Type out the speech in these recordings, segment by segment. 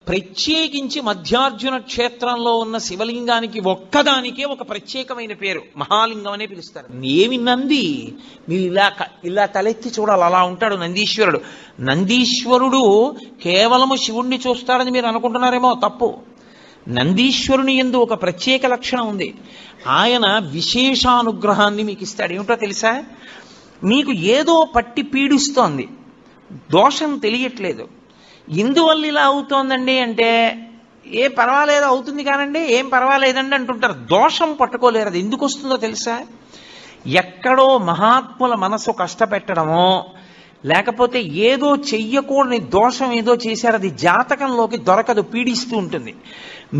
ప్రత్యేకించి మధ్యార్జున క్షేత్రంలో ఉన్న శివలింగానికి ఒక్కదానికే ఒక ప్రత్యేకమైన పేరు, మహాలింగం అనే పిలుస్తారు. ఏమి నంది, మీరు ఇలా తలెత్తి చూడాలి, అలా ఉంటాడు నందీశ్వరుడు. నందీశ్వరుడు కేవలము శివుణ్ణి చూస్తాడని మీరు అనుకుంటున్నారేమో, తప్పు. నందీశ్వరుని యందు ఒక ప్రత్యేక లక్షణం ఉంది. ఆయన విశేషానుగ్రహాన్ని మీకు ఇస్తాడు. ఏమిటో తెలుసా? మీకు ఏదో పట్టి పీడిస్తోంది, దోషం తెలియట్లేదు. ఇందువల్ల ఇలా అవుతోందండి అంటే, ఏ పర్వాలేదు అవుతుంది కానండి, ఏం పర్వాలేదండి అంటుంటారు. దోషం పట్టుకోలేరు. అది ఎందుకు వస్తుందో తెలుసా? ఎక్కడో మహాత్ముల మనసు కష్టపెట్టడమో, లేకపోతే ఏదో చెయ్యకూడని దోషం ఏదో చేశారు, అది జాతకంలోకి దొరకదు, పీడిస్తూ ఉంటుంది.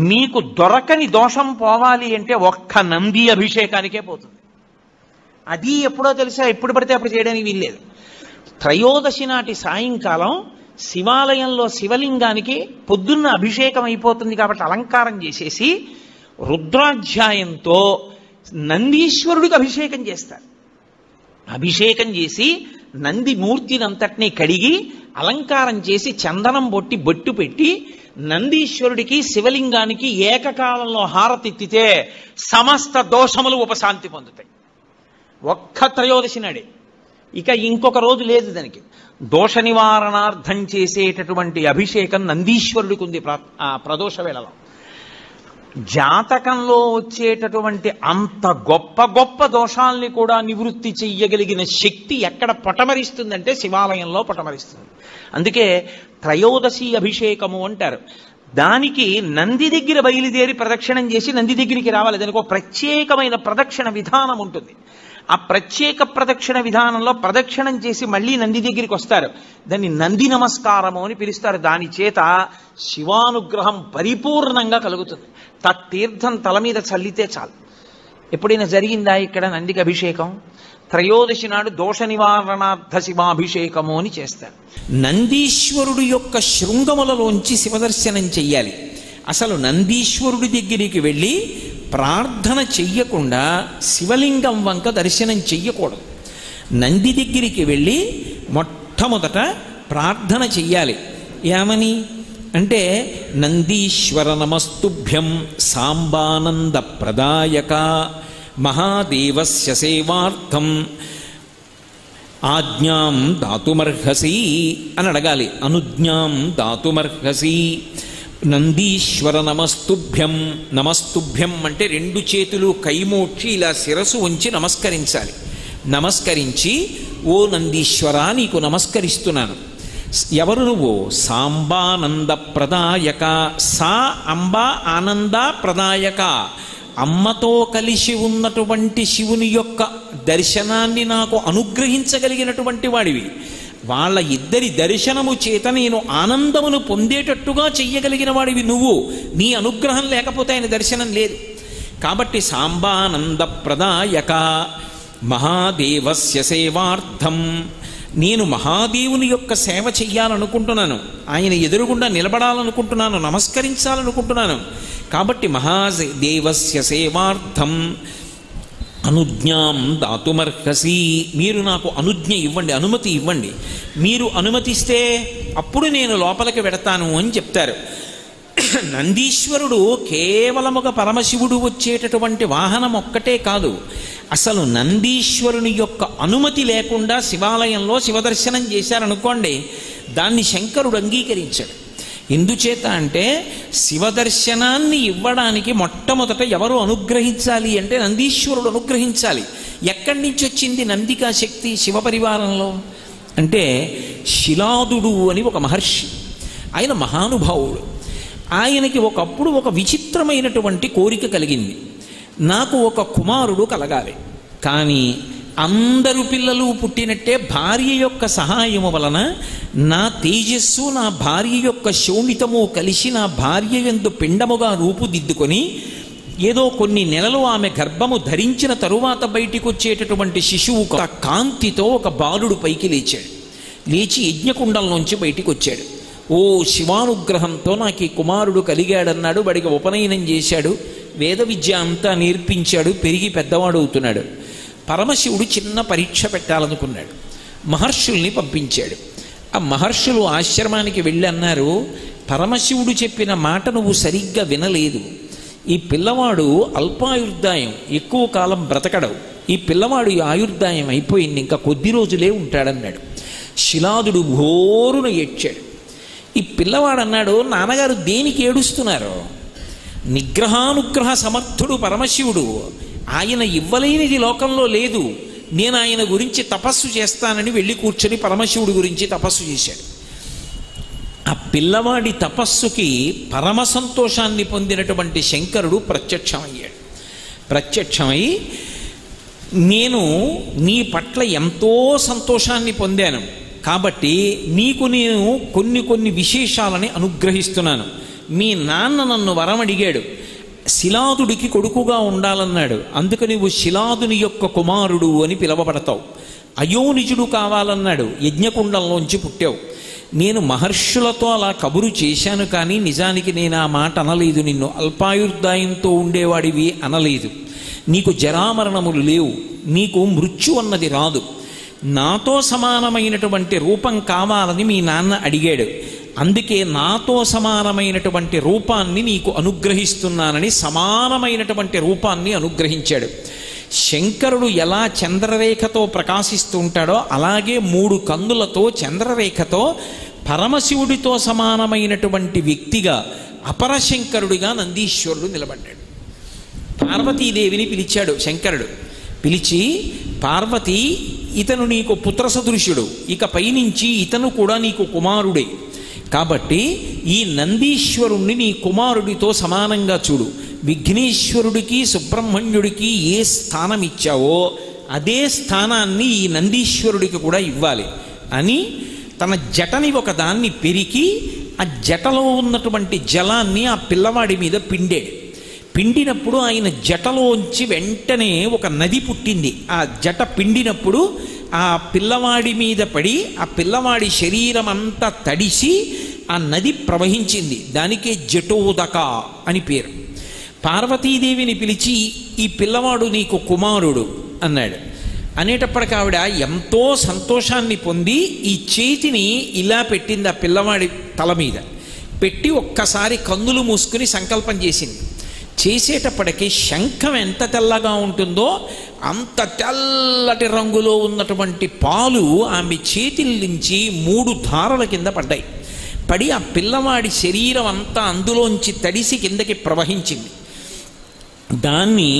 మీకు దొరకని దోషం పోవాలి అంటే ఒక్క నంది అభిషేకానికే పోతుంది. అది ఎప్పుడో తెలుసా? ఎప్పుడు పడితే అప్పుడు చేయడానికి వీల్లేదు. త్రయోదశి నాటి సాయంకాలం శివాలయంలో శివలింగానికి పొద్దున్న అభిషేకం అయిపోతుంది కాబట్టి అలంకారం చేసేసి రుద్రాధ్యాయంతో నందీశ్వరుడికి అభిషేకం చేస్తారు. అభిషేకం చేసి నంది మూర్తినంతటినీ కడిగి అలంకారం చేసి చందనం బొట్టి బొట్టు పెట్టి నందీశ్వరుడికి శివలింగానికి ఏకకాలంలో హారతిత్తితే సమస్త దోషములు ఉపశాంతి పొందుతాయి. ఒక్క త్రయోదశి నాడే. ఇక ఇంకొక రోజు లేదు దానికి. దోష నివారణార్థం చేసేటటువంటి అభిషేకం నందీశ్వరుడికి ఉంది ప్రదోష వేళలో. జాతకంలో వచ్చేటటువంటి అంత గొప్ప గొప్ప దోషాల్ని కూడా నివృత్తి చెయ్యగలిగిన శక్తి ఎక్కడ పటమరిస్తుందంటే శివాలయంలో పటమరిస్తుంది. అందుకే త్రయోదశి అభిషేకము అంటారు. దానికి నంది దగ్గర బయలుదేరి ప్రదక్షిణం చేసి నంది దగ్గరికి రావాలి. దానికి ఒక ప్రత్యేకమైన ప్రదక్షిణ విధానం ఉంటుంది. ఆ ప్రత్యేక ప్రదక్షిణ విధానంలో ప్రదక్షిణం చేసి మళ్ళీ నంది దగ్గరికి వస్తారు. దాన్ని నంది నమస్కారము అని పిలుస్తారు. దాని చేత శివానుగ్రహం పరిపూర్ణంగా కలుగుతుంది. తత్తీర్థం తల మీద చల్లితే చాలు. ఎప్పుడైనా జరిగిందా ఇక్కడ నందికి అభిషేకం? త్రయోదశి నాడు దోష నివారణార్థ శివాభిషేకము అని చేస్తారు. నందీశ్వరుడు యొక్క శృంగములలోంచి శివదర్శనం చెయ్యాలి. అసలు నందీశ్వరుడి దగ్గరికి వెళ్ళి ప్రార్థన చెయ్యకుండా శివలింగం వంక దర్శనం చెయ్యకూడదు. నంది దగ్గరికి వెళ్ళి మొట్టమొదట ప్రార్థన చెయ్యాలి. ఏమని అంటే, నందీశ్వర నమస్తుభ్యం సాంబానంద ప్రదాయక మహాదేవస్య సేవార్థం ఆజ్ఞాం దాతుమర్హసి అని అడగాలి. అనుజ్ఞాం దాతుమర్హసి. నందీశ్వర నమస్తుభ్యం. నమస్తుభ్యం అంటే రెండు చేతులు కైమోడ్చి ఇలా శిరసు ఉంచి నమస్కరించాలి. నమస్కరించి, ఓ నందీశ్వర నీకు నమస్కరిస్తున్నాను. ఎవరు నువ్వు? సాంబానంద ప్రదాయక. సా అంబ ఆనంద ప్రదాయక. అమ్మతో కలిసి ఉన్నటువంటి శివుని యొక్క దర్శనాన్ని నాకు అనుగ్రహించగలిగినటువంటి వాడివి. వాళ్ళ ఇద్దరి దర్శనము చేత నేను ఆనందమును పొందేటట్టుగా చెయ్యగలిగిన వాడివి నువ్వు. నీ అనుగ్రహం లేకపోతే ఆయన దర్శనం లేదు. కాబట్టి సాంబానంద ప్రదాయక మహాదేవస్య సేవార్థం. నేను మహాదేవుని యొక్క సేవ చెయ్యాలనుకుంటున్నాను, ఆయన ఎదురుగుండా నిలబడాలనుకుంటున్నాను, నమస్కరించాలనుకుంటున్నాను. కాబట్టి మహాదేవస్య సేవార్థం అనుజ్ఞాం దాతుమర్హసి. మీరు నాకు అనుజ్ఞ ఇవ్వండి, అనుమతి ఇవ్వండి. మీరు అనుమతిస్తే అప్పుడు నేను లోపలికి వెడతాను అని చెప్తారు. నందీశ్వరుడు కేవలముగా పరమశివుడు వచ్చేటటువంటి వాహనం ఒక్కటే కాదు. అసలు నందీశ్వరుని యొక్క అనుమతి లేకుండా శివాలయంలో శివదర్శనం చేశారనుకోండి, దాన్ని శంకరుడు అంగీకరించాడు. ఎందుచేత అంటే శివదర్శనాన్ని ఇవ్వడానికి మొట్టమొదట ఎవరు అనుగ్రహించాలి అంటే నందీశ్వరుడు అనుగ్రహించాలి. ఎక్కడి నుంచి వచ్చింది నందికా శక్తి శివపరివారంలో అంటే, శిలాదుడు అని ఒక మహర్షి, ఆయన మహానుభావుడు. ఆయనకి ఒకప్పుడు ఒక విచిత్రమైనటువంటి కోరిక కలిగింది. నాకు ఒక కుమారుడు కలగాలి, కానీ అందరు పిల్లలు పుట్టినట్టే భార్య యొక్క సహాయము వలన నా తేజస్సు నా భార్య యొక్క శోణితము కలిసి నా భార్య యందు పిండముగా రూపుదిద్దుకొని ఏదో కొన్ని నెలలు ఆమె గర్భము ధరించిన తరువాత బయటికి వచ్చేటటువంటి శిశువు కాంతితో ఒక బాలుడు పైకి లేచాడు. లేచి యజ్ఞకుండంలోంచి బయటికి వచ్చాడు. ఓ శివానుగ్రహంతో నాకు ఈ కుమారుడు కలిగాడన్నాడు. వాడికి ఉపనయనం చేశాడు, వేద విద్య అంతా నేర్పించాడు, పెరిగి పెద్దవాడు అవుతున్నాడు. పరమశివుడు చిన్న పరీక్ష పెట్టాలనుకున్నాడు. మహర్షుల్ని పంపించాడు. ఆ మహర్షులు ఆశ్రమానికి వెళ్ళి అన్నారు, పరమశివుడు చెప్పిన మాట నువ్వు సరిగ్గా వినలేదు. ఈ పిల్లవాడు అల్పాయుర్దాయం, ఎక్కువ కాలం బ్రతకడు. ఈ పిల్లవాడు ఆయుర్దాయం అయిపోయింది, ఇంకా కొద్ది రోజులే ఉంటాడన్నాడు. శిలాదుడు ఘోరున ఏడ్చాడు. ఈ పిల్లవాడు అన్నాడు, నాన్నగారు దేనికి ఏడుస్తున్నారు? నిగ్రహానుగ్రహ సమర్థుడు పరమశివుడు, ఆయన ఇవ్వలేనిది లోకంలో లేదు. నేను ఆయన గురించి తపస్సు చేస్తానని వెళ్ళి కూర్చొని పరమశివుడి గురించి తపస్సు చేశాడు. ఆ పిల్లవాడి తపస్సుకి పరమ సంతోషాన్ని పొందినటువంటి శంకరుడు ప్రత్యక్షమయ్యాడు. ప్రత్యక్షమై, నేను నీ పట్ల ఎంతో సంతోషాన్ని పొందాను కాబట్టి నీకు నేను కొన్ని విశేషాలని అనుగ్రహిస్తున్నాను. మీ నాన్న నన్ను వరం అడిగాడు, శిలాదుడికి కొడుకుగా ఉండాలన్నాడు. అందుకు నువ్వు శిలాదుని యొక్క కుమారుడు అని పిలవబడతావు. అయోనిజుడు కావాలన్నాడు, యజ్ఞకుండంలోంచి పుట్టావు. నేను మహర్షులతో అలా కబురు చేశాను, కానీ నిజానికి నేను ఆ మాట అనలేదు. నిన్ను అల్పాయుర్దాయంతో ఉండేవాడివి అనలేదు. నీకు జరామరణములు లేవు, నీకు మృత్యు అన్నది రాదు. నాతో సమానమైనటువంటి రూపం కావాలని మీ నాన్న అడిగాడు. అందుకే నాతో సమానమైనటువంటి రూపాన్ని నీకు అనుగ్రహిస్తున్నానని సమానమైనటువంటి రూపాన్ని అనుగ్రహించాడు. శంకరుడు ఎలా చంద్రరేఖతో ప్రకాశిస్తూ ఉంటాడో అలాగే 3 కన్నులతో చంద్రరేఖతో పరమశివుడితో సమానమైనటువంటి వ్యక్తిగా అపరశంకరుడిగా నందీశ్వరుడు నిలబడ్డాడు. పార్వతీదేవిని పిలిచాడు శంకరుడు. పిలిచి, పార్వతి, ఇతను నీకు పుత్ర సదృశ్యుడు, ఇక పైనుంచి ఇతను కూడా నీకు కుమారుడే. కాబట్టి ఈ నందీశ్వరుణ్ణి నీ కుమారుడితో సమానంగా చూడు. విఘ్నేశ్వరుడికి సుబ్రహ్మణ్యుడికి ఏ స్థానం ఇచ్చావో అదే స్థానాన్ని ఈ నందీశ్వరుడికి కూడా ఇవ్వాలి అని తన జటని ఒకదాన్ని పెరికి ఆ జటలో ఉన్నటువంటి జలాన్ని ఆ పిల్లవాడి మీద పిండాడు. పిండినప్పుడు ఆయన జటలోంచి వెంటనే ఒక నది పుట్టింది. ఆ జట పిండినప్పుడు ఆ పిల్లవాడి మీద పడి ఆ పిల్లవాడి శరీరం అంతా తడిసి ఆ నది ప్రవహించింది. దానికే జటోదక అని పేరు. పార్వతీదేవిని పిలిచి, ఈ పిల్లవాడు నీకు కుమారుడు అన్నాడు. అనేటప్పటికి ఆవిడ ఎంతో సంతోషాన్ని పొంది ఈ చేతిని ఇలా పెట్టింది ఆ పిల్లవాడి తల మీద పెట్టి ఒక్కసారి కన్నులు మూసుకుని సంకల్పం చేసింది. చేసేటప్పటికి శంఖం ఎంత తెల్లగా ఉంటుందో అంత తెల్లటి రంగులో ఉన్నటువంటి పాలు ఆమె చేతుల నుంచి 3 ధారల కింద పడ్డాయి. పడి ఆ పిల్లవాడి శరీరం అంతా అందులోంచి తడిసి కిందకి ప్రవహించింది. దాన్ని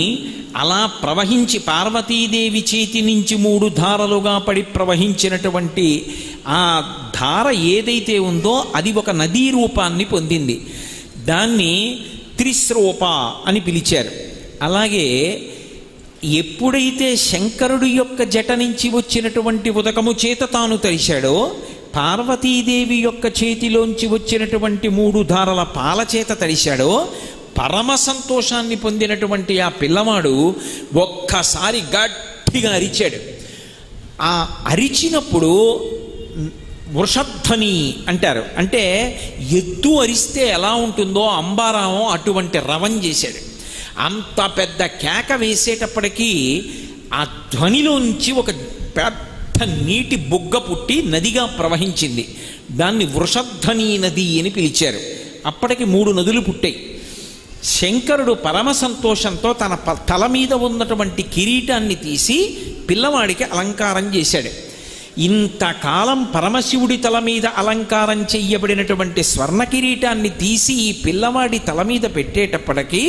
అలా ప్రవహించి పార్వతీదేవి చేతి నుంచి 3 ధారలుగా పడి ప్రవహించినటువంటి ఆ ధార ఏదైతే ఉందో అది ఒక నదీ రూపాన్ని పొందింది. దాన్ని త్రిశ్రోప అని పిలిచారు. అలాగే ఎప్పుడైతే శంకరుడి యొక్క జట నుంచి వచ్చినటువంటి ఉదకము చేత తాను తరిశాడో, పార్వతీదేవి యొక్క చేతిలోంచి వచ్చినటువంటి 3 ధారల పాల చేత తరిశాడో, పరమ సంతోషాన్ని పొందినటువంటి ఆ పిల్లవాడు ఒక్కసారి గట్టిగా అరిచాడు. ఆ అరిచినప్పుడు వృషధ్వని అంటారు. అంటే ఎద్దు అరిస్తే ఎలా ఉంటుందో అంబారామం అటువంటి రవం చేశాడు. అంత పెద్ద కేక వేసేటప్పటికీ ఆ ధ్వనిలోంచి ఒక పెద్ద నీటి బుగ్గ పుట్టి నదిగా ప్రవహించింది. దాన్ని వృషధ్వని నది అని పిలిచారు. అప్పటికి 3 నదులు పుట్టాయి. శంకరుడు పరమ సంతోషంతో తన తల మీద ఉన్నటువంటి కిరీటాన్ని తీసి పిల్లవాడికి అలంకారం చేశాడు. ఇంతకాలం పరమశివుడి తల మీద అలంకారం చెయ్యబడినటువంటి స్వర్ణ కిరీటాన్ని తీసి ఈ పిల్లవాడి తల మీద పెట్టేటప్పటికీ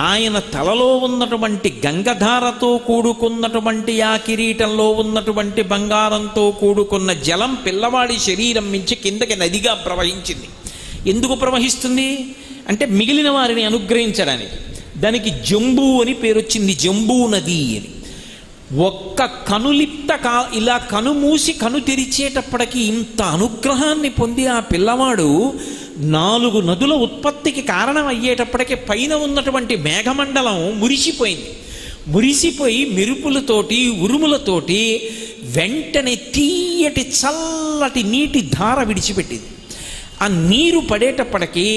ఆయన తలలో ఉన్నటువంటి గంగధారతో కూడుకున్నటువంటి ఆ కిరీటంలో ఉన్నటువంటి బంగారంతో కూడుకున్న జలం పిల్లవాడి శరీరం నుంచి కిందకి నదిగా ప్రవహించింది. ఎందుకు ప్రవహిస్తుంది అంటే మిగిలిన వారిని అనుగ్రహించడానికి. దానికి జంబూ అని పేరు వచ్చింది, జంబూ నది అని. ఒక్క కనులిప్త ఇలా కనుమూసి కను తెరిచేటప్పటికి ఇంత అనుగ్రహాన్ని పొంది ఆ పిల్లవాడు 4 నదుల ఉత్పత్తికి కారణం అయ్యేటప్పటికి పైన ఉన్నటువంటి మేఘమండలం మురిసిపోయింది. మురిసిపోయి మెరుపులతోటి ఉరుములతోటి వెంటనే తీయటి చల్లటి నీటి ధార విడిచిపెట్టింది. ఆ నీరు పడేటప్పటికీ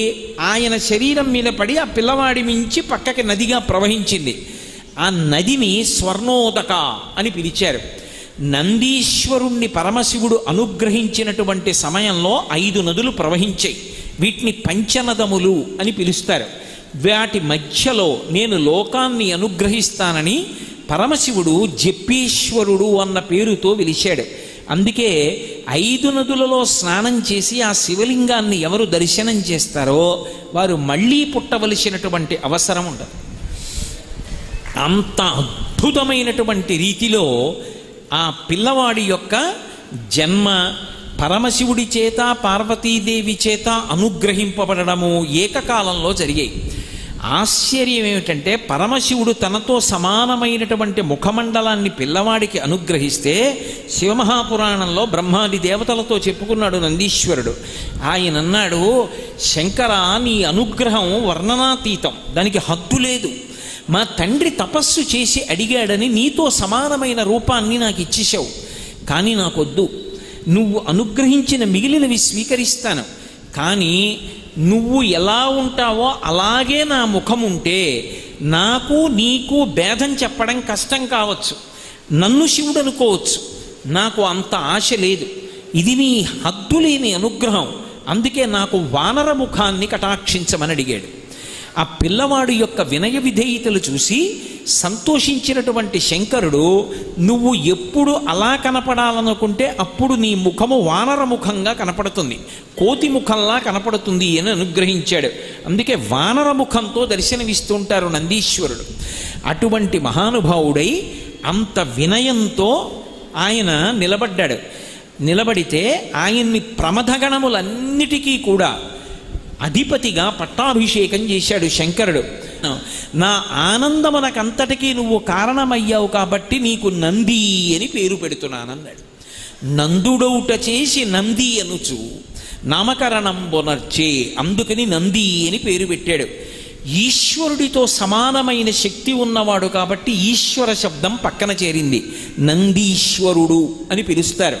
ఆయన శరీరం మీద పడి ఆ పిల్లవాడి మించి పక్కకి నదిగా ప్రవహించింది. ఆ నదిని స్వర్ణోదక అని పిలిచారు. నందీశ్వరుణ్ణి పరమశివుడు అనుగ్రహించినటువంటి సమయంలో 5 నదులు ప్రవహించాయి. వీటిని పంచనదములు అని పిలుస్తారు. వాటి మధ్యలో నేను లోకాన్ని అనుగ్రహిస్తానని పరమశివుడు జప్పేశ్వరుడు అన్న పేరుతో వెలిశాడు. అందుకే 5 నదులలో స్నానం చేసి ఆ శివలింగాన్ని ఎవరు దర్శనం చేస్తారో వారు మళ్ళీ పుట్టవలసినటువంటి అవసరం ఉండదు. అంత అద్భుతమైనటువంటి రీతిలో ఆ పిల్లవాడి యొక్క జన్మ పరమశివుడి చేత పార్వతీదేవి చేత అనుగ్రహింపబడము ఏకకాలంలో జరిగాయి. ఆశ్చర్యం ఏమిటంటే పరమశివుడు తనతో సమానమైనటువంటి ముఖమండలాన్ని పిల్లవాడికి అనుగ్రహిస్తే శివమహాపురాణంలో బ్రహ్మాది దేవతలతో చెప్పుకున్నాడు నందీశ్వరుడు. ఆయన అన్నాడు, శంకర, నీ అనుగ్రహం వర్ణనాతీతం, దానికి హద్దు లేదు. మా తండ్రి తపస్సు చేసి అడిగాడని నీతో సమానమైన రూపాన్ని నాకు ఇచ్చేసావు, కానీ నాకొద్దు. నువ్వు అనుగ్రహించిన మిగిలినవి స్వీకరిస్తాను, కానీ నువ్వు ఎలా ఉంటావో అలాగే నా ముఖం ఉంటే నాకు నీకు భేదం చెప్పడం కష్టం కావచ్చు, నన్ను శివుడు అనుకోవచ్చు, నాకు అంత ఆశ లేదు. ఇది నీ హద్దులేని అనుగ్రహం, అందుకే నాకు వానర ముఖాన్ని కటాక్షించమని అడిగాడు. ఆ పిల్లవాడు యొక్క వినయ విధేయతలు చూసి సంతోషించినటువంటి శంకరుడు, నువ్వు ఎప్పుడు అలా కనపడాలనుకుంటే అప్పుడు నీ ముఖము వానర ముఖంగా కనపడుతుంది, కోతి ముఖంలా కనపడుతుంది అని అనుగ్రహించాడు. అందుకే వానర ముఖంతో దర్శనమిస్తుంటారు నందీశ్వరుడు. అటువంటి మహానుభావుడై అంత వినయంతో ఆయన నిలబడ్డాడు. నిలబడితే ఆయన్ని ప్రమథగణములన్నిటికీ కూడా అధిపతిగా పట్టాభిషేకం చేశాడు శంకరుడు. నా ఆనందమునకంతటికీ నువ్వు కారణమయ్యావు కాబట్టి నీకు నంది అని పేరు పెడుతున్నానన్నాడు. నందుడౌట చేసి నంది అనుచు నామకరణం బొనర్చే, అందుకని నంది అని పేరు పెట్టాడు. ఈశ్వరుడితో సమానమైన శక్తి ఉన్నవాడు కాబట్టి ఈశ్వర శబ్దం పక్కన చేరింది, నందీశ్వరుడు అని పిలుస్తారు.